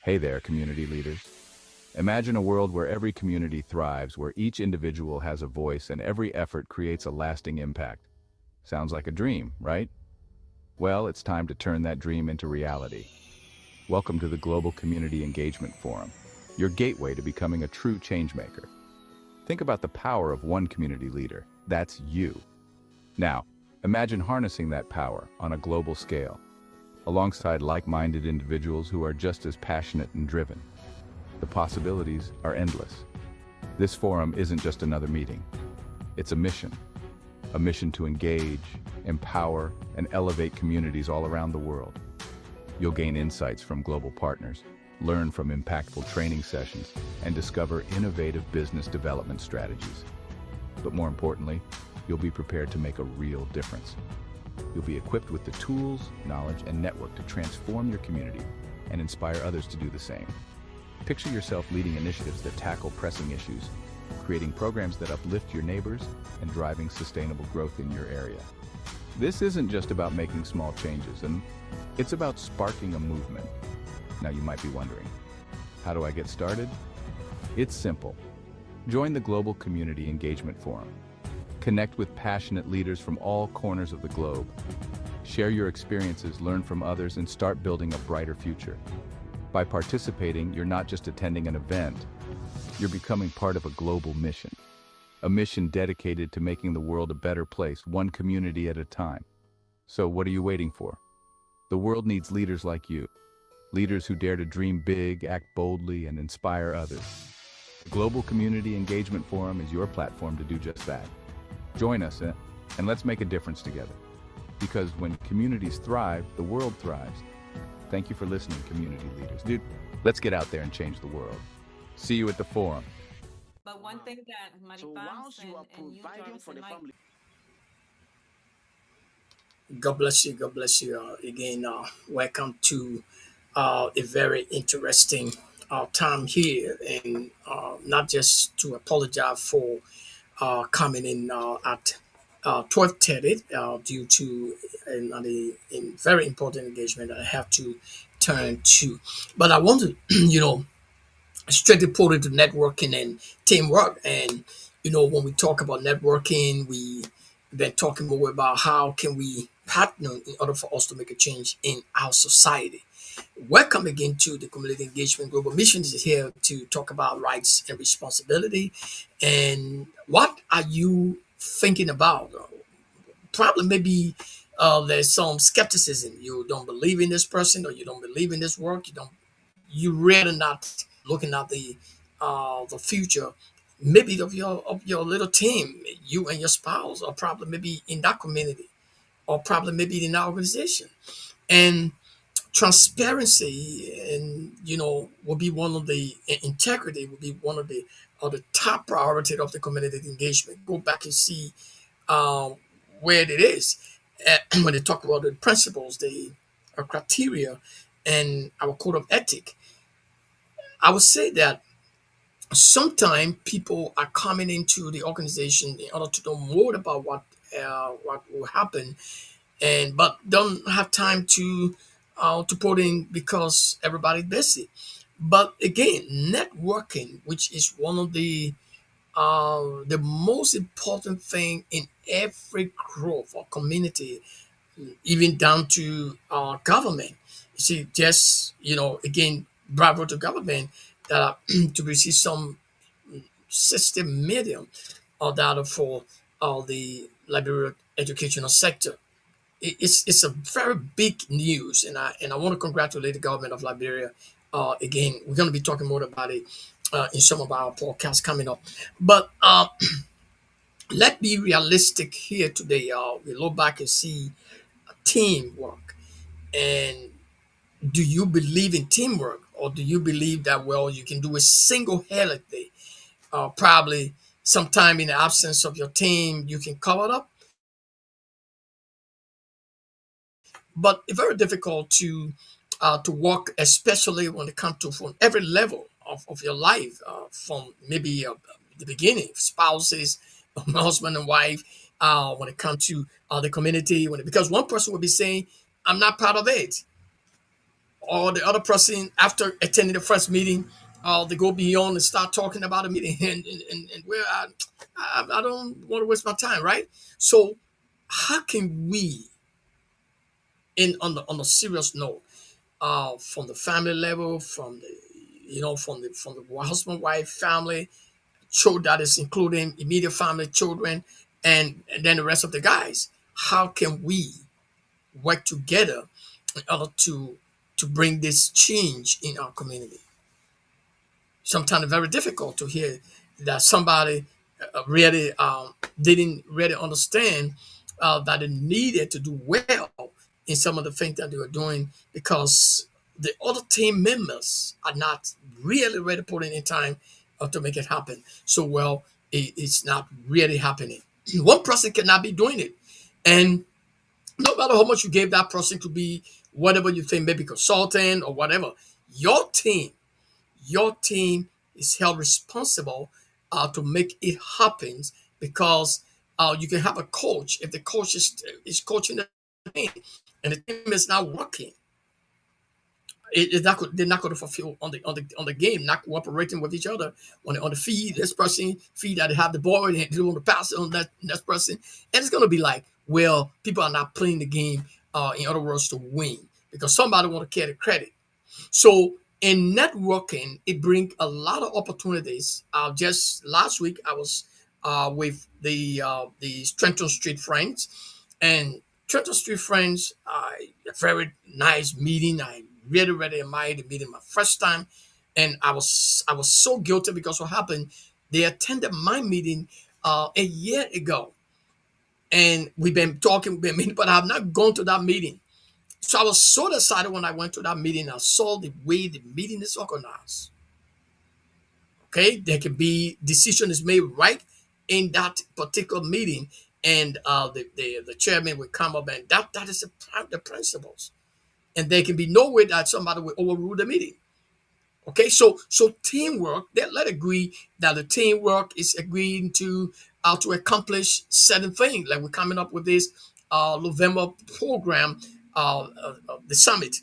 Hey there, community leaders. Imagine a world where every community thrives, where each individual has a voice and every effort creates a lasting impact. Sounds like a dream, right? Well, it's time to turn that dream into reality. Welcome to the Global Community Engagement Forum, your gateway to becoming a true changemaker. Think about the power of one community leader. That's you. Now, imagine harnessing that power on a global scale, alongside like-minded individuals who are just as passionate and driven. The possibilities are endless. This forum isn't just another meeting. It's a mission to engage, empower, and elevate communities all around the world. You'll gain insights from global partners, learn from impactful training sessions, and discover innovative business development strategies. But more importantly, you'll be prepared to make a real difference. You'll be equipped with the tools, knowledge, and network to transform your community and inspire others to do the same. Picture yourself leading initiatives that tackle pressing issues, creating programs that uplift your neighbors, and driving sustainable growth in your area. This isn't just about making small changes, and it's about sparking a movement. Now you might be wondering, how do I get started? It's simple. Join the Global Community Engagement Forum. Connect with passionate leaders from all corners of the globe. Share your experiences, learn from others, and start building a brighter future. By participating, you're not just attending an event, you're becoming part of a global mission. A mission dedicated to making the world a better place, one community at a time. So what are you waiting for? The world needs leaders like you. Leaders who dare to dream big, act boldly, and inspire others. The Global Community Engagement Forum is your platform to do just that. Join us and let's make a difference together. Because when communities thrive, the world thrives. Thank you for listening, community leaders. Dude, let's get out there and change the world. See you at the forum. But one thing that So Maripaz whilst you are and you, providing Jarvis for and the Mike, family, God bless you. God bless you. Again, welcome to a very interesting time here. And not just to apologize for coming in at 12:30 due to a very important engagement that I have to turn to. But I want to, strictly put into networking and teamwork. And when we talk about networking, we've been talking more about how can we partner in order for us to make a change in our society. Welcome again to the Community Engagement Global Missions is here to talk about rights and responsibility. And what are you thinking about? Probably maybe there's some skepticism. You don't believe in this person, or you don't believe in this work. You really not looking at the future, maybe of your little team, you and your spouse, or probably maybe in that community, or probably maybe in that organization. And transparency, and will be one of the integrity will be one of the top priority of the community engagement. Go back and see uh, where it is. When they talk about the principles, the criteria, and our code of ethic, I would say that sometimes people are coming into the organization in order to know more about what will happen, and but don't have time to put in because everybody's busy. But again, networking, which is one of the most important thing in every group or community, even down to government. You see, just again, bravo to government that to receive some system medium or data for the Liberia educational sector. It's a very big news, and I want to congratulate the government of Liberia. Again, we're going to be talking more about it in some of our podcasts coming up. But let's be realistic here today. We look back and see teamwork. And do you believe in teamwork, or do you believe that you can do it single-handedly? Probably sometime in the absence of your team, you can cover it up, but it's very difficult to work, especially when it comes to from every level of your life, from maybe the beginning, spouses, husband and wife, when it comes to the community, because one person will be saying, "I'm not part of it," or the other person after attending the first meeting, they go beyond and start talking about a meeting, and where I don't want to waste my time, right? So how can we, in on the serious note, from the family level, from the from the husband wife family, children, that is including immediate family, children, and then the rest of the guys, how can we work together in order to bring this change in our community? Sometimes very difficult to hear that somebody really didn't really understand that they needed to do well in some of the things that they were doing, because the other team members are not really ready putting in time to make it happen. So well, it's not really happening. One person cannot be doing it, and no matter how much you gave that person to be whatever you think, maybe consultant or whatever, your team your team is held responsible to make it happen, because you can have a coach. If the coach is coaching the team and the team is not working, they're not going to fulfill on the game, not cooperating with each other on the feed. This person feed that they have the ball and they want to pass it on that next person, and it's going to be like, well, people are not playing the game. In other words, to win, because somebody want to carry the credit. So in networking, it brings a lot of opportunities. Just last week, I was with the Trenton Street Friends, and Trenton Street Friends, a very nice meeting. I really, really admired the meeting my first time, and I was so guilty because what happened? They attended my meeting a year ago, and we've been talking, we've been meeting, but I have not gone to that meeting. So I was so excited when I went to that meeting. I saw the way the meeting is organized. Okay, there can be decision is made right in that particular meeting, and the chairman will come up, and that is the principles, and there can be no way that somebody will overrule the meeting. Okay, so teamwork. Let agree that the teamwork is agreeing to how to accomplish certain things. Like we're coming up with this November program, the summit,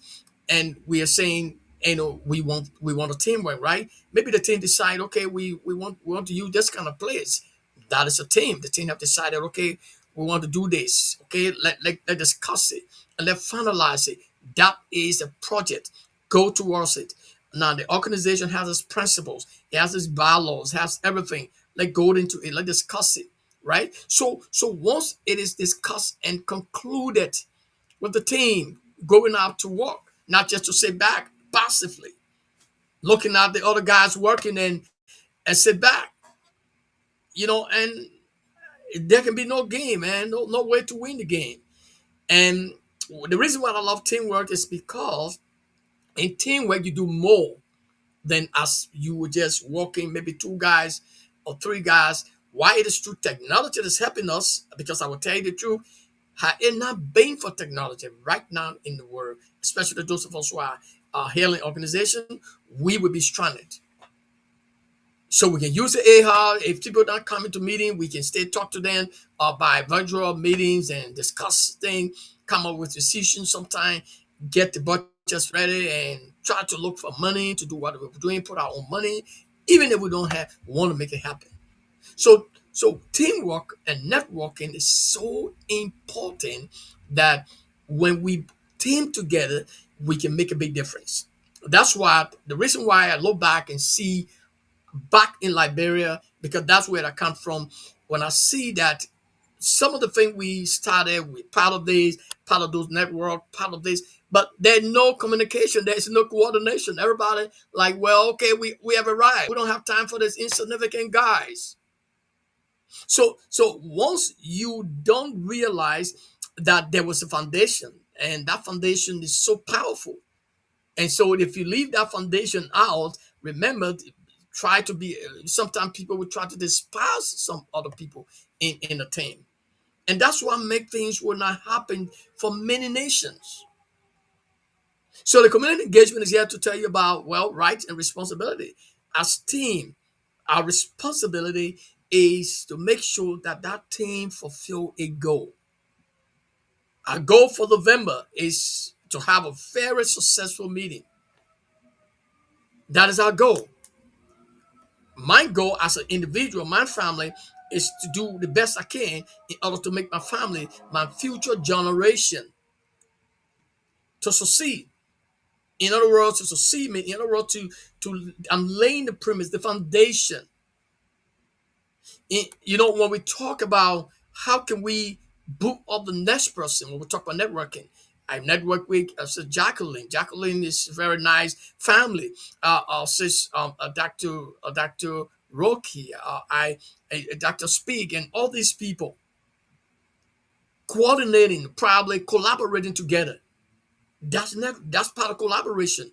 and we are saying, we want a teamwork, right? Maybe the team decide, okay, we want to use this kind of place. That is a team. The team have decided, okay, we want to do this. Okay, let discuss it and let finalize it. That is a project. Go towards it. Now the organization has its principles, it has its bylaws, has everything. Let go into it. Let discuss it. Right. So once it is discussed and concluded with the team going out to work, not just to sit back passively, looking at the other guys working and sit back, and there can be no game, man, no way to win the game. And the reason why I love teamwork is because in teamwork you do more than as you were just working, maybe two guys or three guys. Why it is true technology is helping us, because I will tell you the truth, had it not been for technology right now in the world, especially those of us who are hailing organization, we would be stranded. So we can use the AHA. If people not coming to meeting, we can still talk to them by virtual meetings and discuss things, come up with decisions sometime, get the budgets ready, and try to look for money to do what we're doing, put our own money, even if we don't have, we want to make it happen. So teamwork and networking is so important that when we team together, we can make a big difference. That's why the reason why I look back and see back in Liberia, because that's where I come from. When I see that some of the things we started with, part of this, part of those network, part of this, but there's no communication, there's no coordination. Everybody like, well, okay, we have arrived. We don't have time for this insignificant guys. So once you don't realize that there was a foundation, and that foundation is so powerful, and so if you leave that foundation out, remember, try to be. Sometimes people will try to despise some other people in a team, and that's what make things will not happen for many nations. So the community engagement is here to tell you about, well, rights and responsibility. As team, our responsibility is to make sure that that team fulfill a goal. Our goal for November is to have a very successful meeting. That is our goal. My goal as an individual, my family, is to do the best I can in order to make my family, my future generation, to succeed. In other words, to succeed me. In other words, to I'm laying the premise, the foundation. When we talk about how can we boot up the next person, when we talk about networking, I network with Jacqueline. Jacqueline is a very nice family. Sis, Dr. Rocky, Dr. Speak, and all these people coordinating, probably collaborating together. That's part of collaboration.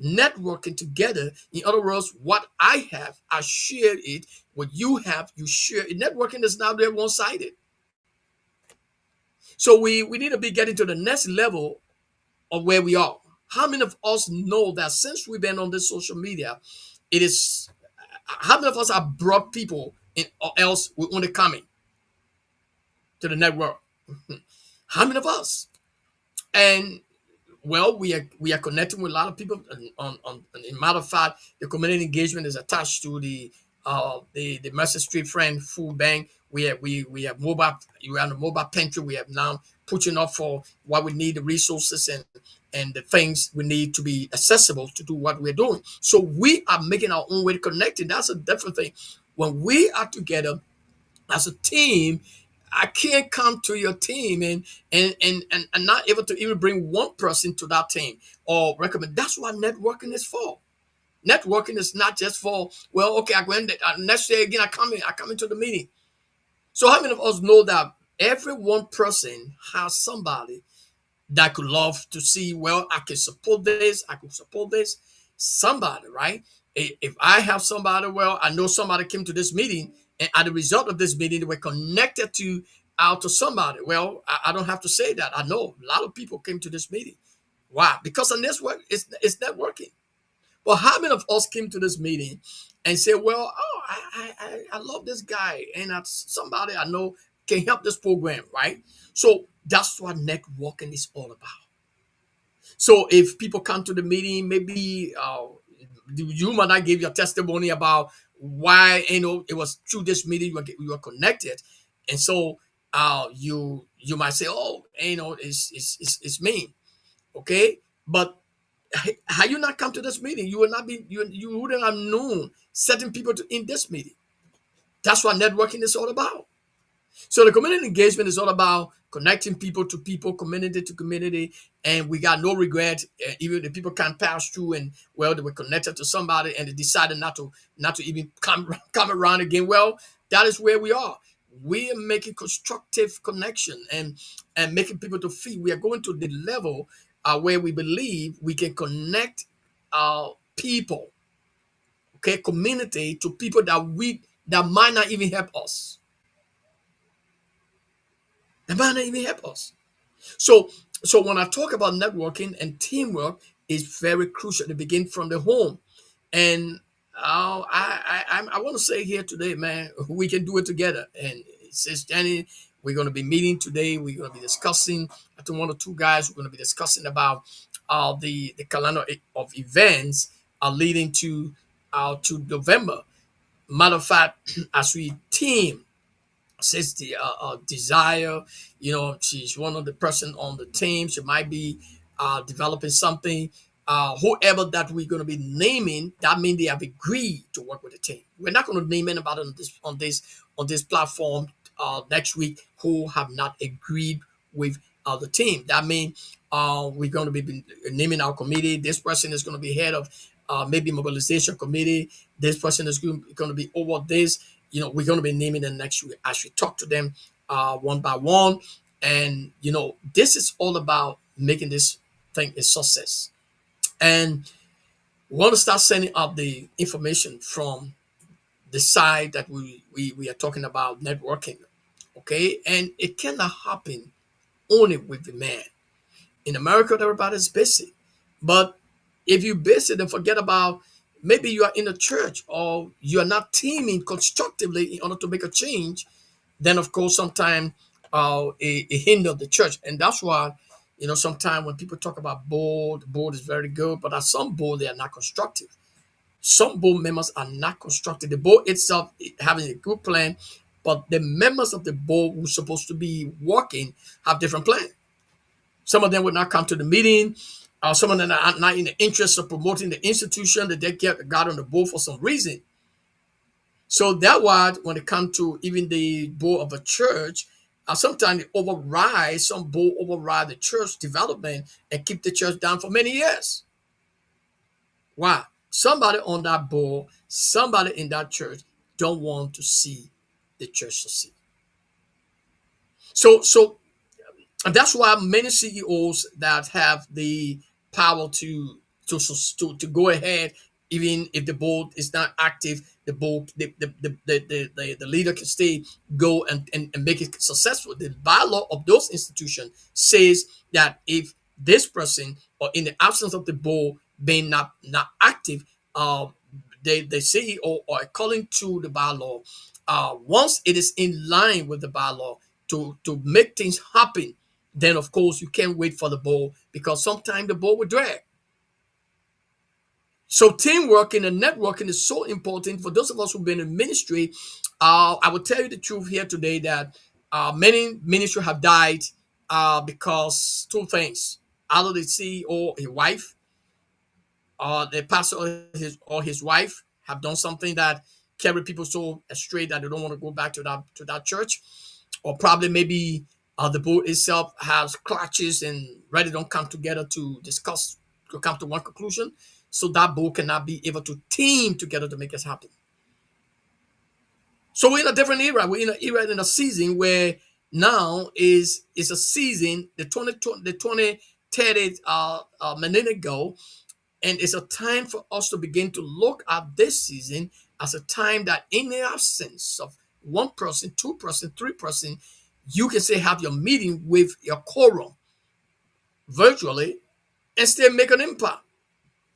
Networking together. In other words, what I have, I share it. What you have, you share it. Networking is not there one-sided. So we need to be getting to the next level of where we are. How many of us know that since we've been on this social media, it is how many of us have brought people in, or else we're only coming to the network? How many of us? And well, we are connecting with a lot of people. In matter of fact, the community engagement is attached to the Mercer Street Friend Food Bank. We have mobile. We are on the mobile pantry. We have now pushing up for what we need, the resources and the things we need to be accessible to do what we're doing. So we are making our own way to connect. That's a different thing. When we are together as a team, I can't come to your team and not able to even bring one person to that team or recommend. That's what networking is for. Networking is not just for, well, okay, I go in next day again, I come into the meeting. So how many of us know that every one person has somebody that could love to see, well, I can support this, I can support this. Somebody, right? If I have somebody, well, I know somebody came to this meeting, and as a result of this meeting, they were connected to somebody. Well, I don't have to say that. I know a lot of people came to this meeting. Why? Because on this work, it's networking. But how many of us came to this meeting and said, well, oh, I love this guy, and that's somebody I know can help this program, right? So that's what networking is all about. So if people come to the meeting, maybe you might not give your testimony about why it was through this meeting you were connected, and so you might say, oh, it's me, okay, but had you not come to this meeting, you would not be you wouldn't have known certain people in this meeting. That's what networking is all about. So the community engagement is all about connecting people, community to community, and we got no regret. Even the people can't pass through, and well, they were connected to somebody, and they decided not to even come around again. Well, that is where we are. We are making constructive connection and making people to feel we are going to the level where we believe we can connect people, okay, community to people that might not even help us. That might not even help us. So, so when I talk about networking and teamwork, is very crucial to begin from the home. And I want to say here today, man, we can do it together. And it says, Jenny, we're going to be meeting today. We're going to be discussing. I think one or two guys we're going to be discussing about the calendar of events leading to November. Matter of fact, as we team says the desire, she's one of the person on the team. She might be developing something. Whoever that we're going to be naming, that means they have agreed to work with the team. We're not going to name anybody on this platform next week who have not agreed with the team. That means we're going to be naming our committee. This person is going to be head of maybe mobilization committee. This person is going to be over this. We're going to be naming them next week as we talk to them one by one. And, this is all about making this thing a success. And we want to start sending out the information from the side that we are talking about networking. Okay. And it cannot happen only with the man. In America, everybody's busy. But if you're busy, then forget about maybe you are in a church or you are not teaming constructively in order to make a change, then of course sometimes it hinders the church. And that's why, Sometimes when people talk about board, the board is very good, but at some board they are not constructive. Some board members are not constructive. The board itself having a good plan, but the members of the board who's supposed to be working have different plan. Some of them would not come to the meeting. Some of them are not in the interest of promoting the institution that they got on the board for some reason. So that why when it comes to even the board of a church, sometimes some board override the church development and keep the church down for many years. Why? Somebody on that board, somebody in that church don't want to see the church succeed. So and that's why many CEOs that have the power to go ahead, even if the board is not active, the board the leader can stay, go and make it successful. The bylaw of those institutions says that if this person or in the absence of the board being not active, the CEO or according to the bylaw, once it is in line with the bylaw to make things happen, then of course you can't wait for the ball because sometimes the ball will drag. So teamwork and networking is so important for those of us who've been in ministry. I will tell you the truth here today that many ministries have died because two things: either the CEO, his wife, the pastor or his wife have done something that carry people so astray that they don't want to go back to that church, or probably maybe the board itself has clutches and ready don't come together to discuss to come to one conclusion. So that board cannot be able to team together to make this happen. So we're in a different era. We're in an era in a season where now is a season the 2030 minute goal, and it's a time for us to begin to look at this season as a time that in the absence of one person, two person, three person, you can say have your meeting with your quorum virtually and still make an impact.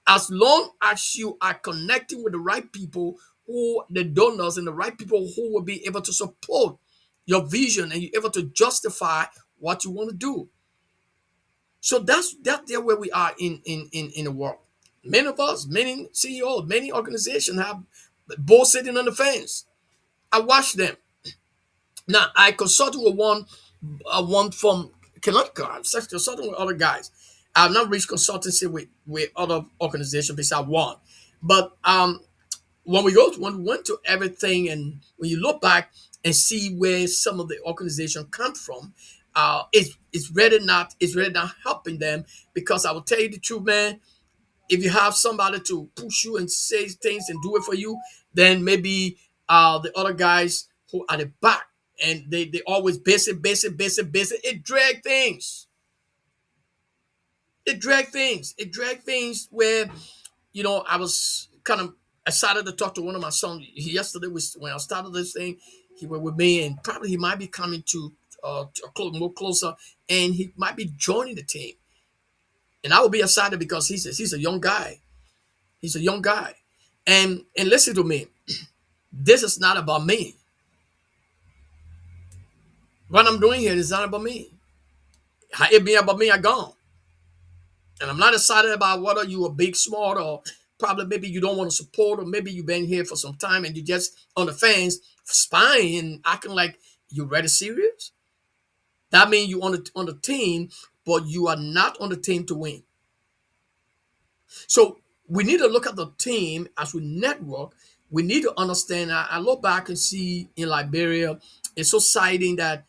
As long as you are connecting with the right people who the donors and the right people who will be able to support your vision and you're able to justify what you want to do. So that's there where we are in the world. Many of us, many CEOs, many organizations have both sitting on the fence. I watch them. Now I consulted with one from Connecticut. I'm consulting with other guys. I've not reached consultancy with other organizations besides one. But when we went to everything, and when you look back and see where some of the organization come from, it's really not helping them, because I will tell you the truth, man. If you have somebody to push you and say things and do it for you, then maybe the other guys who are the back and they always busy. It drag things. It drag things where I was kind of excited to talk to one of my sons yesterday. When I started this thing, he was with me, and probably he might be coming to more closer, and he might be joining the team. And I will be excited because he's a young guy. He's a young guy. And listen to me. This is not about me. What I'm doing here is not about me. It being about me, I gone. And I'm not excited about whether you are big, smart, or probably maybe you don't want to support, or maybe you've been here for some time and you just on the fence spying and acting like you're ready serious. That means you on the team, but you are not on the team to win. So we need to look at the team as we network. We need to understand. I look back and see in Liberia, it's so exciting that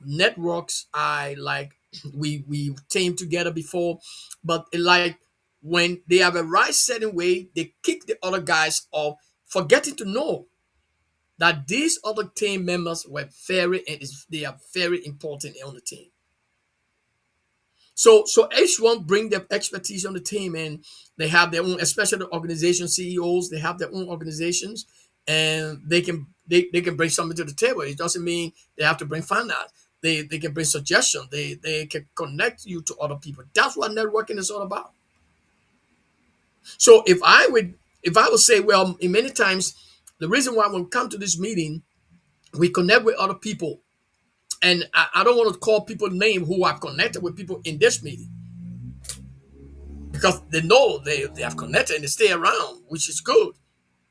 networks. I like we came together before, but like when they have a right setting way, they kick the other guys off, forgetting to know that these other team members were they are very important on the team. So each one bring their expertise on the team, and they have their own, especially the organization CEOs, they have their own organizations, and they can bring something to the table. It doesn't mean they have to bring finance. They can bring suggestions. They can connect you to other people. That's what networking is all about. So if I would say, well, in many times, the reason why when we come to this meeting, we connect with other people And I don't want to call people name who are connected with people in this meeting because they know they have connected and they stay around, which is good.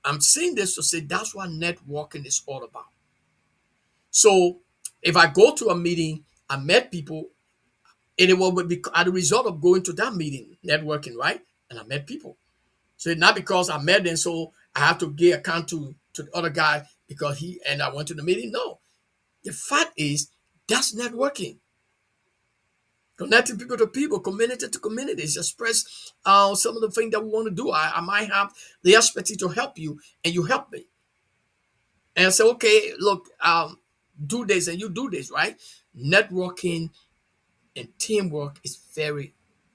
I'm saying this to say that's what networking is all about. So if I go to a meeting, I met people, and it will be as a result of going to that meeting, networking, right? And I met people. So not because I met them, so I have to give account to the other guy because he and I went to the meeting. No, the fact is that's networking. Connecting people to people, community to communities, express some of the things that we want to do. I might have the expertise to help you, and you help me. And I say, okay, look, do this, and you do this, right? Networking and teamwork is very,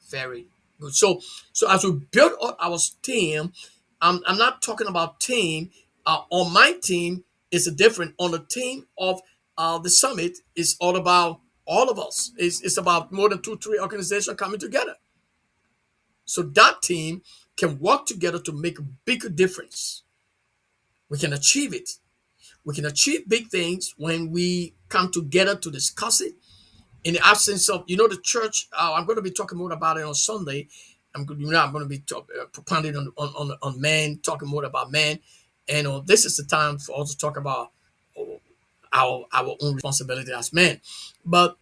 very good. So as we build up our team, I'm not talking about team. On my team, it's a different. On the team of the summit, it's all about all of us. It's about more than 2, 3 organizations coming together. So that team can work together to make a bigger difference. We can achieve it. We can achieve big things when we come together to discuss it in the absence of, the church. I'm going to be talking more about it on Sunday. I'm going to be propounding on men, talking more about men. And this is the time for us to talk about our own responsibility as men. But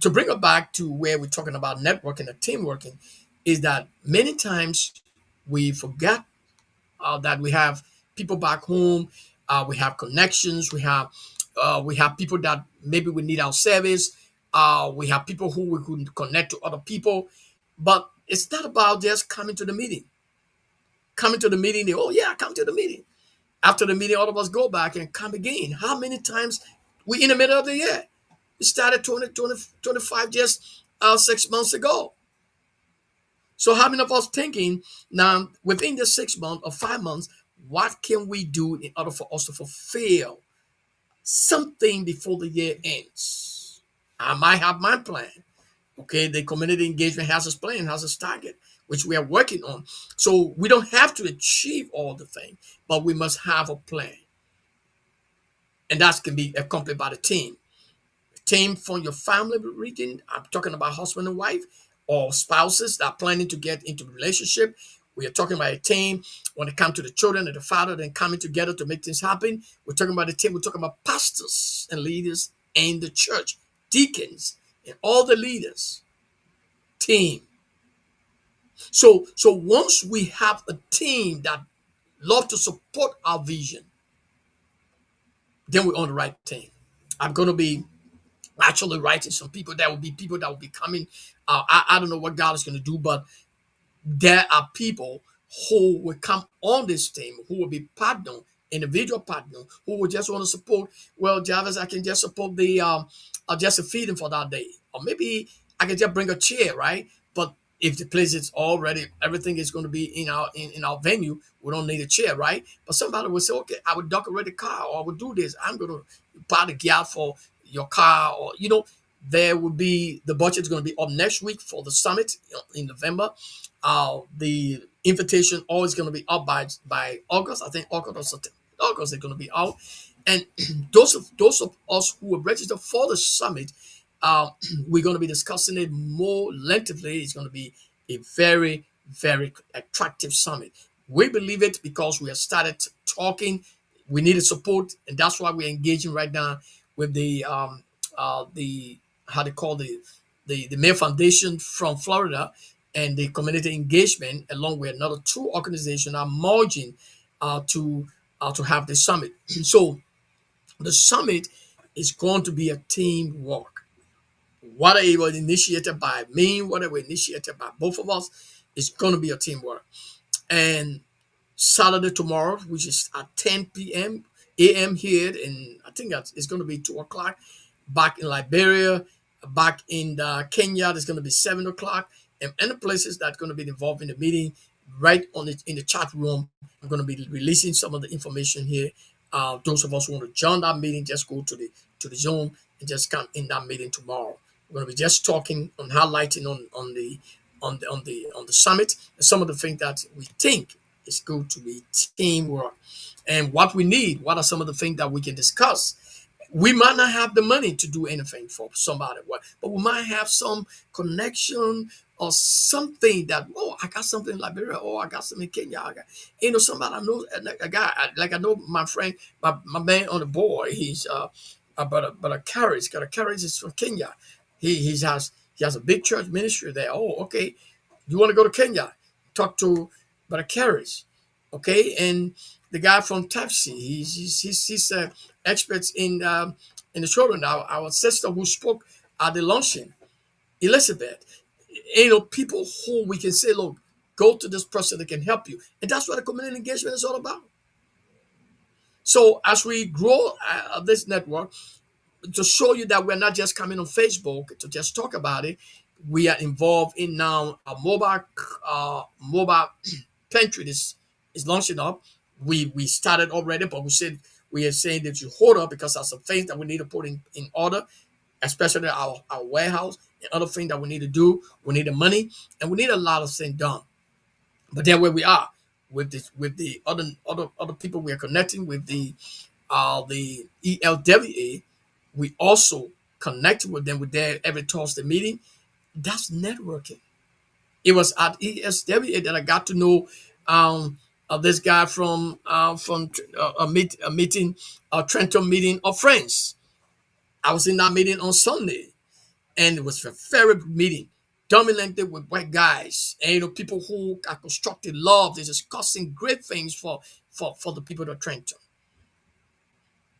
to bring it back to where we're talking about networking and team working, is that many times we forget that we have people back home, we have connections, we have people that maybe we need our service, we have people who we could connect to other people, but it's not about just coming to the meeting. Coming to the meeting, oh yeah, come to the meeting. After the meeting, all of us go back and come again. How many times we in the middle of the year? We started 25 just 6 months ago. So how many of us thinking now within the 6 months or 5 months, what can we do in order for us to fulfill something before the year ends? I might have my plan. Okay, the community engagement has its plan, has its target, which we are working on. So we don't have to achieve all the things, but we must have a plan. And that can be accompanied by the team. Team from your family region. I'm talking about husband and wife or spouses that are planning to get into a relationship. We are talking about a team when it comes to the children and the father, then coming together to make things happen. We're talking about a team. We're talking about pastors and leaders in the church, deacons, and all the leaders. Team. So once we have a team that love to support our vision, then we're on the right team. I'm going to be actually writing some people. There will be people that will be coming. I don't know what God is going to do, but there are people who will come on this team who will be partner, individual partner, who will just want to support. Well, Jarvis, I can just support the just a feeding for that day, or maybe I can just bring a chair, right? But if the place is already everything is going to be in our venue, we don't need a chair, right? But somebody will say, okay, I would decorate the car, or I would do this. I'm going to buy the gear for your car, or there will be the budget is going to be up next week for the summit in November. The invitation always going to be up by August. I think August or September. August is going to be out, and those of us who are registered for the summit, we're going to be discussing it more lengthily. It's going to be a very, very attractive summit. We believe it because we have started talking. We needed support, and that's why we're engaging right now with the how they call the Mayor Foundation from Florida and the community engagement, along with another 2 organizations, are merging to have the summit. So the summit is going to be a teamwork. Whether it was initiated by me, whether it was initiated by both of us, it's going to be a teamwork. And Saturday tomorrow, which is at 10 p.m. a.m. here, and I think it's going to be 2 o'clock. Back in Liberia, back in Kenya, it's going to be 7 o'clock. And any places that's going to be involved in the meeting, right on it in the chat room, I'm going to be releasing some of the information here. Those of us who want to join that meeting, just go to the Zoom and just come in that meeting tomorrow. We're going to be just talking on highlighting on the summit and some of the things that we think is good to be teamwork and what we need. What are some of the things that we can discuss? We might not have the money to do anything for somebody, but we might have some connection or something that, oh, I got something in Liberia, oh, I got something in Kenya. Somebody I know, a guy, like I know my friend, my man on the board, he's but a carriage, got a carriage is from Kenya. He has a big church ministry there. Oh, okay. You want to go to Kenya? Talk to Brother Carriage, okay? And the guy from Tapsi, he's experts in the children. Our sister who spoke at the luncheon, Elizabeth. People who we can say, look, go to this person that can help you, and that's what the community engagement is all about. So as we grow this network, to show you that we're not just coming on Facebook to just talk about it. We are involved in now a mobile pantry is launching up. We started already, but we are saying that you hold up because there's some things that we need to put in order, especially our warehouse and other things that we need to do. We need the money and we need a lot of things done. But then where we are with the other people we are connecting with the ELWA, we also connected with them with their every Thursday meeting. That's networking. It was at ESWA that I got to know this guy from a meeting, a Trenton meeting of friends. I was in that meeting on Sunday, and it was a very meeting dominated with white guys and people who are constructing love. They're discussing great things for the people of Trenton.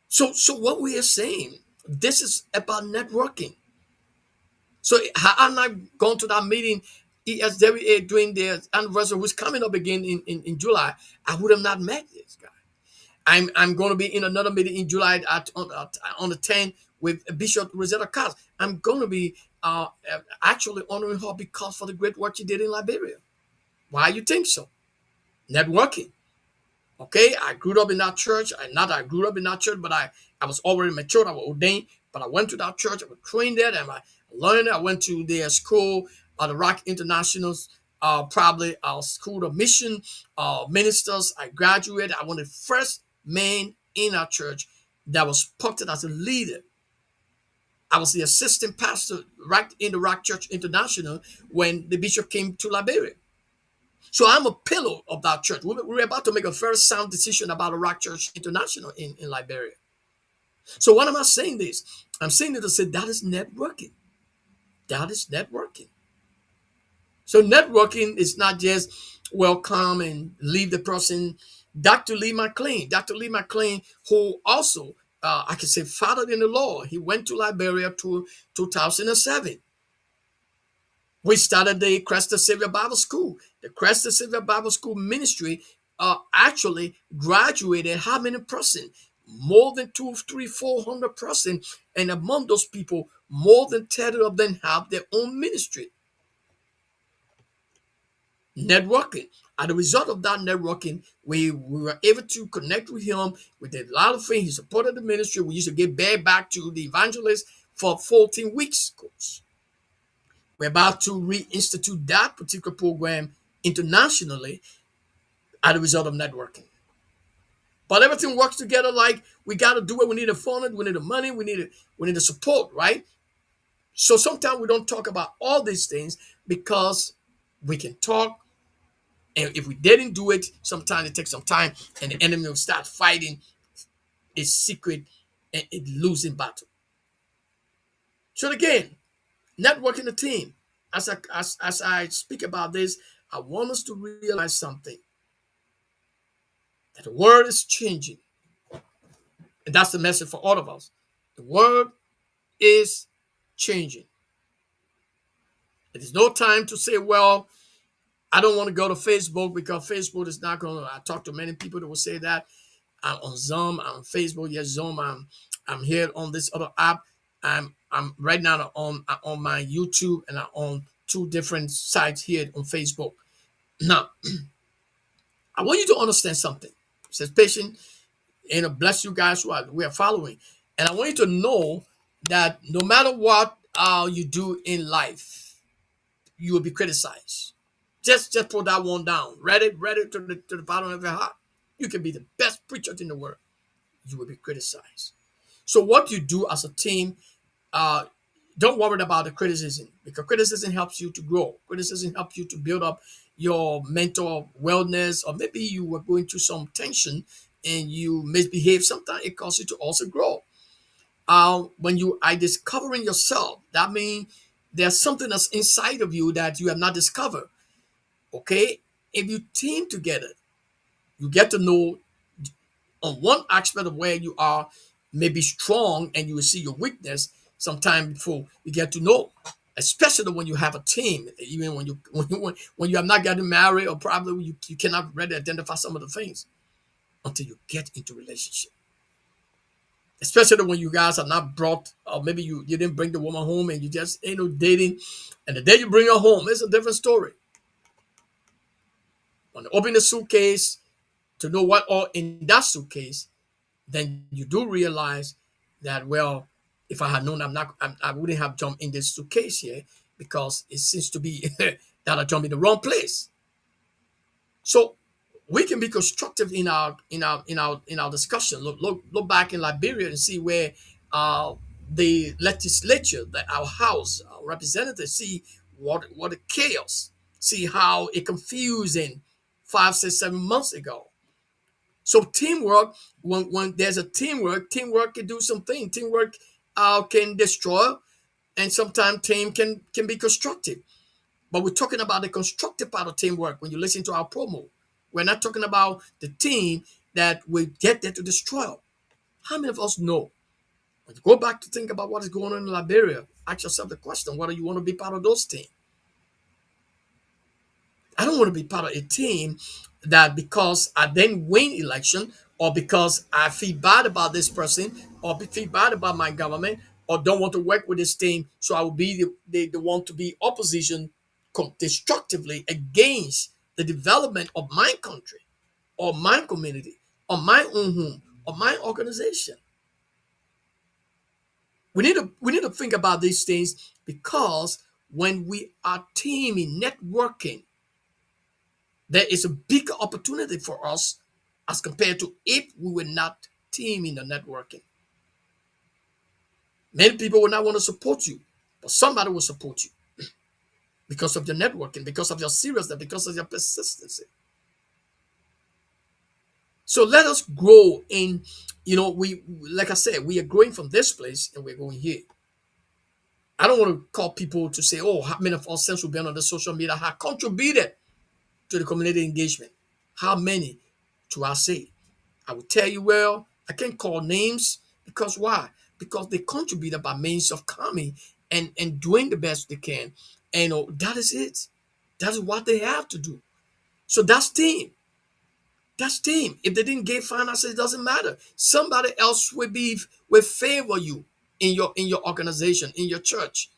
So what we are saying, this is about networking. So had I not gone to that meeting, ESWA during their anniversary, which coming up again in July, I would have not met this guy. I'm going to be in another meeting in July on the 10th with Bishop Rosetta Katz. I'm going to be actually honoring her because for the great work she did in Liberia. Why you think so? Networking. Okay, I grew up in that church. I grew up in that church, but I was already mature. I was ordained, but I went to that church. I was trained there, and I learned. I went to their school, the Rock International's, probably our school of mission ministers. I graduated. I was the first man in our church that was posted as a leader. I was the assistant pastor right in the Rock Church International when the bishop came to Liberia. So I'm a pillar of that church. We're about to make a very sound decision about a Rock Church International in Liberia. So what am I saying this? I'm saying it to say that is networking. That is networking. So networking is not just welcome and leave the person. Dr. Lee McLean, who also, I can say, fathered in the Lord. He went to Liberia to 2007. We started the Christ the Savior Bible School. The Christ the Savior Bible School ministry actually graduated how many person? More than 200, 300, 400 person. And among those people, more than 30 of them have their own ministry. Networking. As a result of that networking, we were able to connect with him. We did a lot of things. He supported the ministry. We used to get back to the evangelist for 14 weeks course. We're about to reinstitute that particular program internationally as a result of networking. But everything works together like we got to do it. We need to fund it. We need the money. We need the support, right? So sometimes we don't talk about all these things because we can talk. And if we didn't do it, sometimes it takes some time and the enemy will start fighting its secret and it losing battle. So again, networking the team. As I speak about this, I want us to realize something. That the world is changing. And that's the message for all of us. The world is changing. It is no time to say, well, I don't want to go to Facebook because Facebook is not going to. I talk to many people that will say that. I'm on Zoom, I'm on Facebook. Yes, Zoom. I'm here on this other app. I'm right now on my YouTube and I'm on 2 different sites here on Facebook. Now, I want you to understand something. It says patient and bless you guys who we are following. And I want you to know that no matter what you do in life, you will be criticized. Just put that one down. Read it to the bottom of your heart. You can be the best preacher in the world. You will be criticized. So what you do as a team, uh, don't worry about the criticism, because criticism helps you to grow. Criticism helps you to build up your mental wellness, or maybe you were going through some tension and you misbehave. Sometimes it causes you to also grow. When you are discovering yourself, that means there's something that's inside of you that you have not discovered. Okay, if you team together, you get to know on one aspect of where you are maybe strong, and you will see your weakness sometime before you get to know, especially when you have a team. Even when you when you have not gotten married, or probably you cannot really identify some of the things until you get into relationship, especially when you guys are not brought, or maybe you didn't bring the woman home and you just ain't no dating, and the day you bring her home, it's a different story. When you open the suitcase to know what all in that suitcase, then you do realize that, well, if I had known, I wouldn't have jumped in this suitcase here, because it seems to be that I jumped in the wrong place. So we can be constructive in our discussion. Look back in Liberia and see where uh, the legislature, our house, our representatives, see what the chaos, see how it confusing 5, 6, 7 months ago. So teamwork, when there's a teamwork can do something. Teamwork can destroy, and sometimes team can be constructive. But we're talking about the constructive part of teamwork. When you listen to our promo, we're not talking about the team that will get there to destroy. How many of us know? When you go back to think about what is going on in Liberia, ask yourself the question: whether you want to be part of those teams. I don't want to be part of a team that, because I then win election, or because I feel bad about this person, or feel bad about my government, or don't want to work with this team, so I will be the one to be opposition destructively against the development of my country, or my community, or my own home, or my organization. We need to think about these things, because when we are teaming, networking, there is a bigger opportunity for us as compared to if we were not teaming and networking. Many people will not want to support you, but somebody will support you because of your networking, because of your seriousness, because of your persistency. So let us grow in, we, like I said, we are growing from this place and we're going here. I don't want to call people to say, oh, how many of us since we've been on the social media have contributed to the community engagement? How many do I say? I will tell you, well, I can't call names, because why? Because they contributed by means of coming and doing the best they can. And that is it. That is what they have to do. So that's team. That's team. If they didn't get finances, it doesn't matter. Somebody else will favor you in your organization, in your church,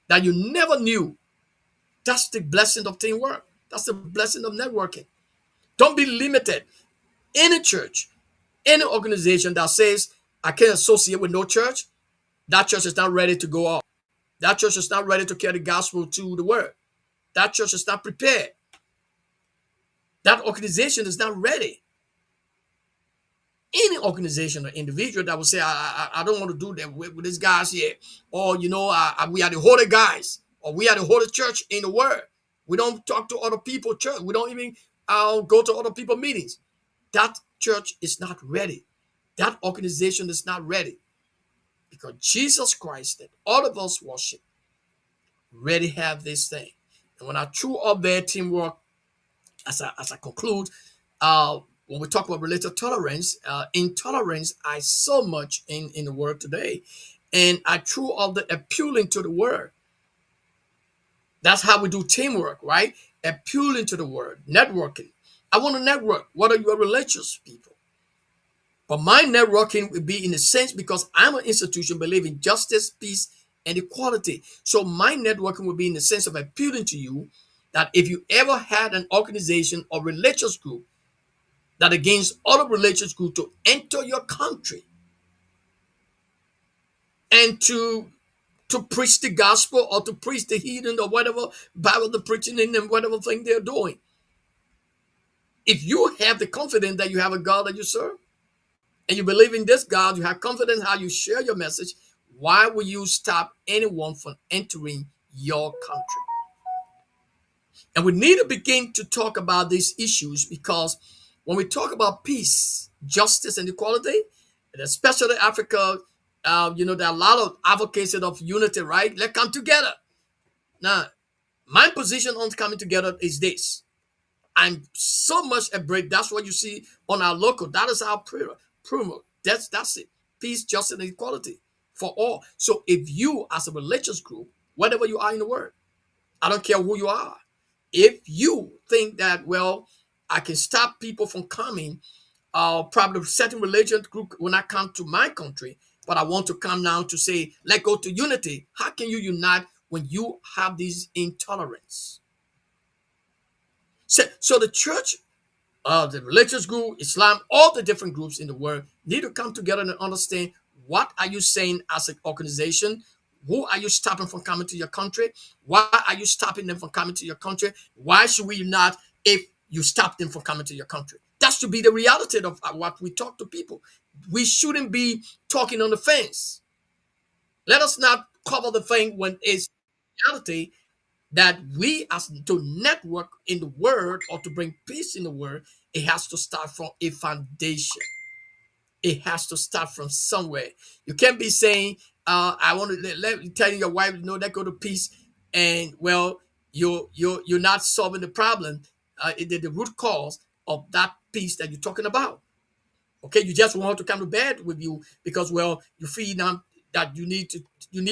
that you never knew. That's the blessing of teamwork. That's the blessing of networking. Don't be limited. Any church, any organization that says, I can't associate with no church, that church is not ready to go out. That church is not ready to carry the gospel to the world. That church is not prepared. That organization is not ready. Any organization or individual that will say, I don't want to do that with these guys here, or we are the holy guys, or we are the holy church in the world. We don't talk to other people church. We don't even go to other people meetings. That church is not ready. That organization is not ready, because Jesus Christ, that all of us worship, really have this thing. And when I threw up their teamwork, as I conclude, when we talk about related tolerance, intolerance, I saw much in the world today. And I threw up the appealing to the word. That's how we do teamwork, right? Appealing to the word, networking. I want to network. What are your religious people? But my networking will be in a sense, because I'm an institution believing justice, peace, and equality. So my networking will be in the sense of appealing to you, that if you ever had an organization or religious group that against other religious group to enter your country and to preach the gospel, or to preach the heathen, or whatever Bible they're preaching in, and whatever thing they're doing, if you have the confidence that you have a God that you serve, and you believe in this God, you have confidence how you share your message, why will you stop anyone from entering your country? And we need to begin to talk about these issues because when we talk about peace, justice, and equality, and especially Africa, there are a lot of advocates of unity, right? Let's come together. Now, my position on coming together is this. I'm so much a break. That's what you see on our local. That is our primer. That's it. Peace, justice, and equality for all. So if you, as a religious group, whatever you are in the world, I don't care who you are. If you think that, well, I can stop people from coming, probably certain religion group will not come to my country, but I want to come now to say, let go to unity. How can you unite when you have these intolerance? So the church, the religious group, Islam, all the different groups in the world need to come together and understand what are you saying as an organization? Who are you stopping from coming to your country? Why are you stopping them from coming to your country? Why should we not if you stop them from coming to your country? That should be the reality of what we talk to people. We shouldn't be talking on the fence. Let us not cover the thing when it's reality that we as to network in the world or to bring peace in the world, it has to start from a foundation. It has to start from somewhere. You can't be saying, I want to let telling your wife, no, let go to peace, and well, you're not solving the problem, the root cause of that peace that you're talking about. Okay, you just want her to come to bed with you because, well, you feel now that you need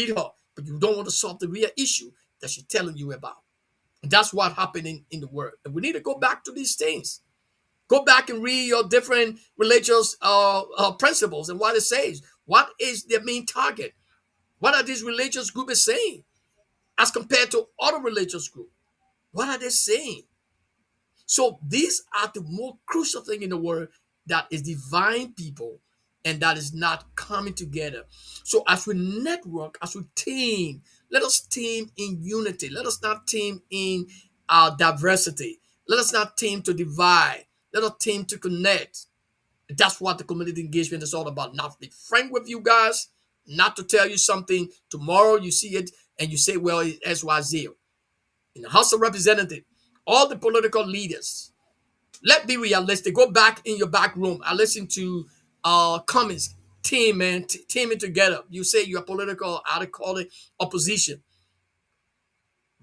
her, but you don't want to solve the real issue that she's telling you about. And that's what happened in the world. And we need to go back to these things. Go back and read your different religious principles and what it says. What is their main target? What are these religious groups saying as compared to other religious groups? What are they saying? So these are the more crucial thing in the world that is divine people and that is not coming together. So as we network, as we team, let us team in unity. Let us not team in diversity. Let us not team to divide. Let us team to connect. That's what the community engagement is all about. Not to be frank with you guys, not to tell you something tomorrow you see it and you say, well, it's XYZ. In the House of Representatives, all the political leaders, let's be realistic. Go back in your back room. I listen to comments, teaming together. You say you're political, I call it opposition.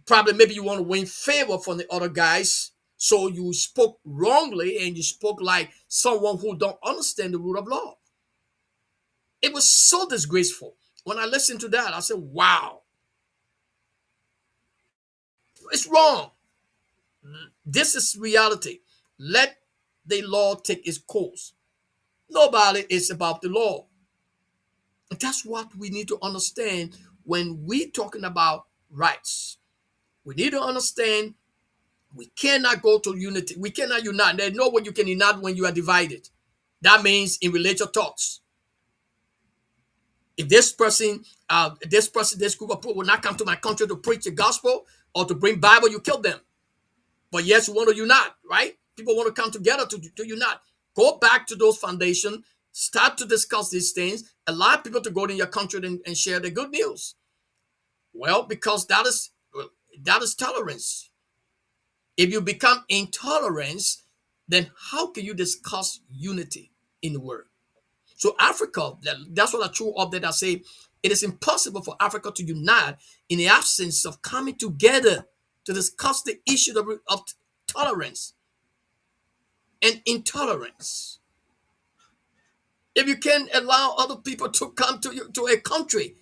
Probably maybe you want to win favor from the other guys. So you spoke wrongly and you spoke like someone who don't understand the rule of law. It was so disgraceful. When I listened to that, I said, wow, it's wrong. This is reality. Let the law take its course. Nobody is above the law. And that's what we need to understand when we're talking about rights. We need to understand we cannot go to unity. We cannot unite. There's no way you can unite when you are divided. That means in religious thoughts. If this group of people will not come to my country to preach the gospel or to bring Bible, you kill them. But yes, you want to unite, right? People want to come together to unite. Go back to those foundations. Start to discuss these things. Allow people to go in your country and share the good news. Well, because that is tolerance. If you become intolerant, then how can you discuss unity in the world? So Africa, that's what I threw up there. I say it is impossible for Africa to unite in the absence of coming together to discuss the issue of tolerance and intolerance. If you can allow other people to come to a country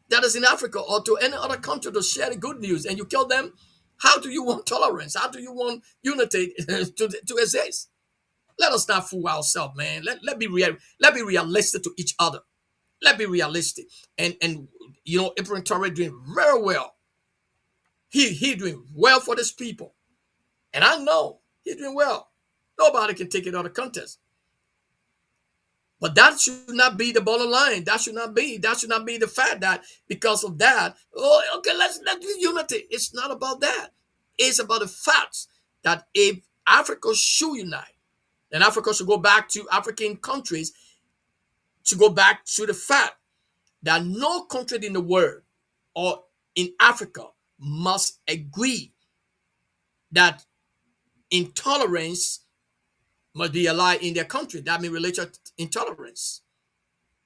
that is in Africa or to any other country to share the good news and you kill them, how do you want tolerance? How do you want unity to exist? Let us not fool ourselves, man. Let be realistic to each other. Let be realistic. And Ibrahim Traore doing very well. He doing well for these people. And I know he's doing well. Nobody can take it out of contest. But that should not be the bottom line. That should not be the fact that because of that, let's do unity. It's not about that. It's about the facts that if Africa should unite, then Africa should go back to African countries to go back to the fact that no country in the world or in Africa must agree that intolerance must be allowed in their country. That means religious intolerance.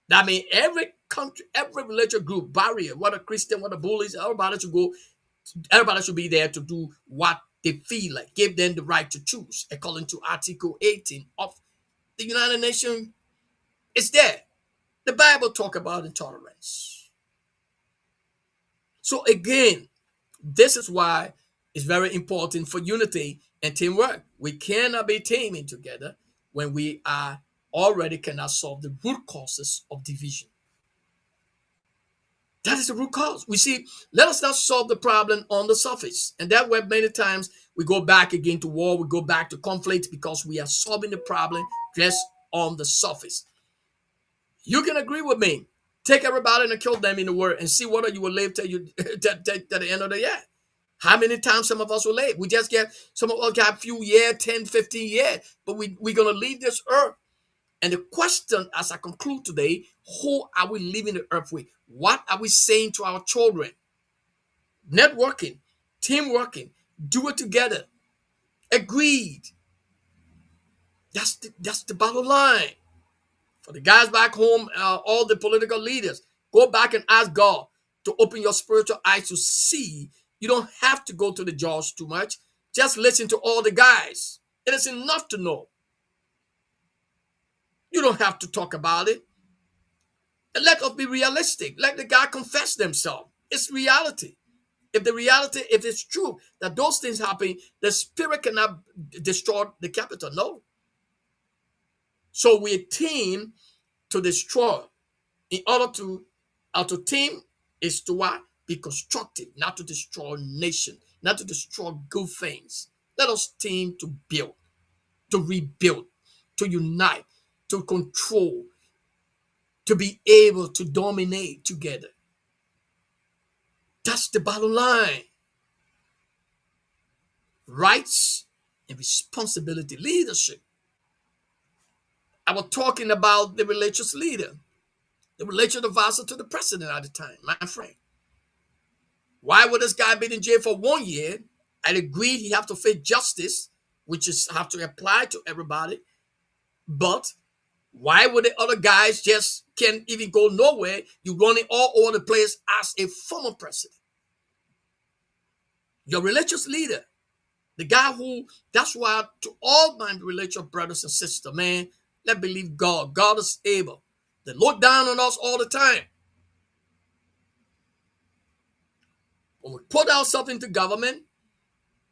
That means every country, every religious group, barrier, whether Christian, whether Buddhist, everybody should be there to do what they feel like. Give them the right to choose, according to Article 18 of the United Nations. It's there. The Bible talk about intolerance. So again, this is why it's very important for unity and teamwork. We cannot be teaming together when we are already cannot solve the root causes of division. That is the root cause. We see, let us not solve the problem on the surface. And that way, many times we go back again to war, we go back to conflict because we are solving the problem just on the surface. You can agree with me. Take everybody and kill them in the world and see whether you will live till the end of the year. How many times some of us will live? We just get, some of us got a few years, 10, 15 years, but we're going to leave this earth. And the question as I conclude today, who are we leaving the earth with? What are we saying to our children? Networking, teamworking, do it together. Agreed. That's the bottom line. For the guys back home, all the political leaders, go back and ask God to open your spiritual eyes to see. You don't have to go to the judge too much. Just listen to all the guys. It is enough to know. You don't have to talk about it. And let us be realistic. Let the guy confess themselves. It's reality. If it's true that those things happen, the spirit cannot destroy the capital. No. So we team to destroy. In order to team is to what? Be constructive, not to destroy nation, not to destroy good things. Let us team to build, to rebuild, to unite, to control, to be able to dominate together. That's the bottom line. Rights and responsibility, leadership. I was talking about the religious leader, the religious advisor to the president at the time, my friend. Why would this guy be in jail for 1 year? I agreed he have to face justice, which is have to apply to everybody. But why would the other guys just can't even go nowhere? You running all over the place as a former president. Your religious leader, the guy who, that's why to all my religious brothers and sisters, man, let's believe God. God is able. They look down on us all the time. When we put ourselves into government,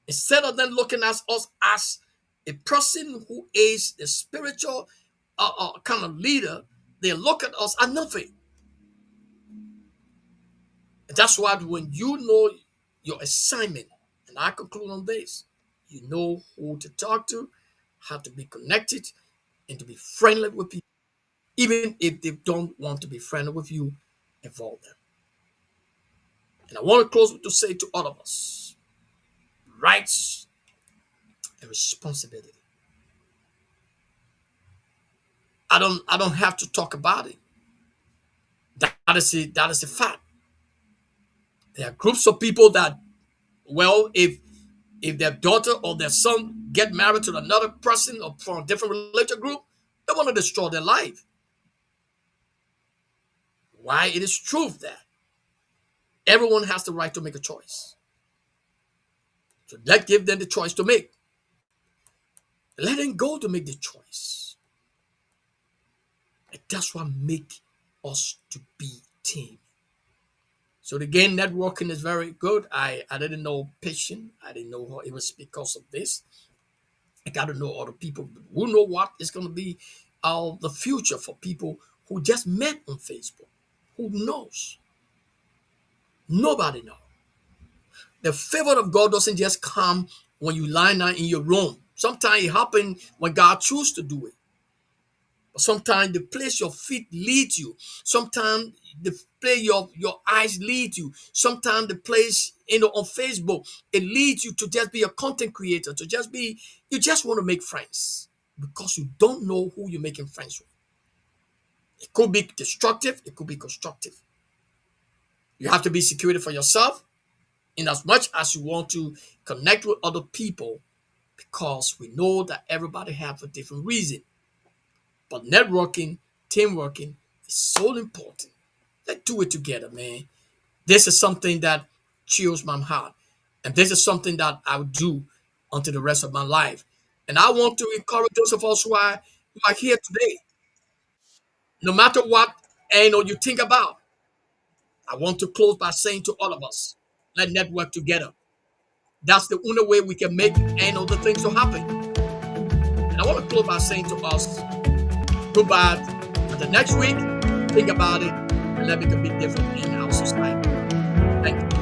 instead of them looking at us as a person who is the spiritual kind of leader, they look at us as nothing. And that's why when you know your assignment, and I conclude on this, you know who to talk to, how to be connected, and to be friendly with people. Even if they don't want to be friendly with you, involve them. And I want to close with to say to all of us, rights and responsibility. I don't have to talk about it. That is a fact. There are groups of people that, well, if their daughter or their son get married to another person or from a different religious group, they want to destroy their life. Why? It is truth that everyone has the right to make a choice. So let's give them the choice to make. Let them go to make the choice. And that's what make us to be team. So again, networking is very good. I didn't know patient. I didn't know how it was because of this. I got to know other people who know what is going to be the future for people who just met on Facebook. Who knows? Nobody knows. The favor of God doesn't just come when you lie down in your room. Sometimes it happens when God chooses to do it. But sometimes the place your feet lead you. Sometimes the place your eyes lead you. Sometimes the place on Facebook, it leads you to just be a content creator, to just be, you just want to make friends because you don't know who you're making friends with. It could be destructive, it could be constructive. You have to be security for yourself in as much as you want to connect with other people because we know that everybody have a different reason. But networking, team working is so important. Let's do it together, man. This is something that chills my heart. And this is something that I'll do until the rest of my life. And I want to encourage those of us who are here today, no matter what you think about. I want to close by saying to all of us, let's network together. That's the only way we can make the things to happen. And I want to close by saying to us, goodbye. Until next week, think about it and let me make a big difference in our society. Thank you.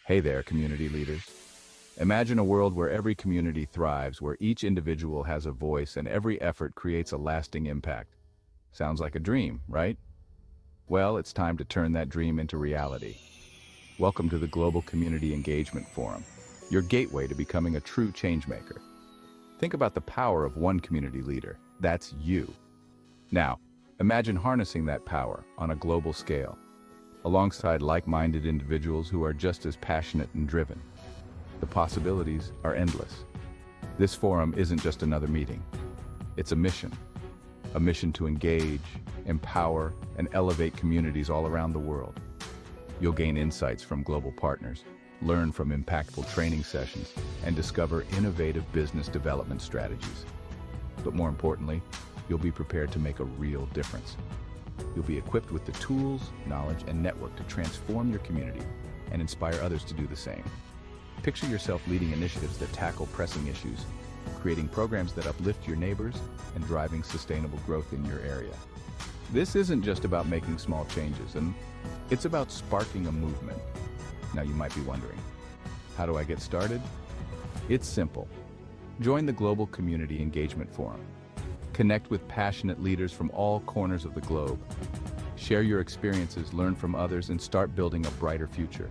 Hey there, community leaders. Imagine a world where every community thrives, where each individual has a voice and every effort creates a lasting impact. Sounds like a dream, right? Well, it's time to turn that dream into reality. Welcome to the Global Community Engagement Forum, your gateway to becoming a true changemaker. Think about the power of one community leader. That's you. Now, imagine harnessing that power on a global scale, alongside like-minded individuals who are just as passionate and driven. The possibilities are endless. This forum isn't just another meeting. It's a mission to engage, empower, and elevate communities all around the world. You'll gain insights from global partners, learn from impactful training sessions, and discover innovative business development strategies. But more importantly, you'll be prepared to make a real difference. You'll be equipped with the tools, knowledge, and network to transform your community and inspire others to do the same. Picture yourself leading initiatives that tackle pressing issues, creating programs that uplift your neighbors, and driving sustainable growth in your area. This isn't just about making small changes, and it's about sparking a movement. Now you might be wondering, how do I get started? It's simple. Join the Global Community Engagement Forum. Connect with passionate leaders from all corners of the globe. Share your experiences, learn from others, and start building a brighter future.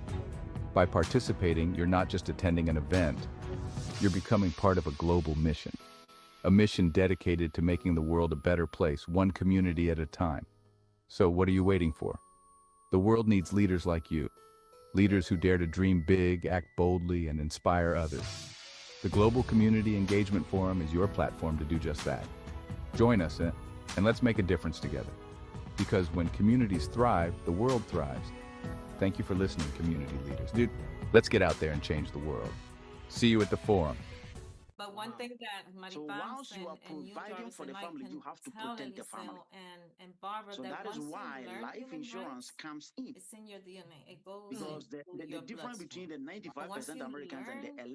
By participating, you're not just attending an event, you're becoming part of a global mission. A mission dedicated to making the world a better place, one community at a time. So what are you waiting for? The world needs leaders like you. Leaders who dare to dream big, act boldly, and inspire others. The Global Community Engagement Forum is your platform to do just that. Join us and let's make a difference together. Because when communities thrive, the world thrives. Thank you for listening, community leaders. Dude, let's get out there and change the world. See you at the forum. But one thing that So Maribel once you are and you, providing Jarvis, for and the Mike family, can you have to tell protect the family. Eliseo and Barbara So that that is once you why learn life human insurance rights, comes in. it's in your DNA. It goes Because into the your difference between bloodstream. the Once 95% you Americans and learn the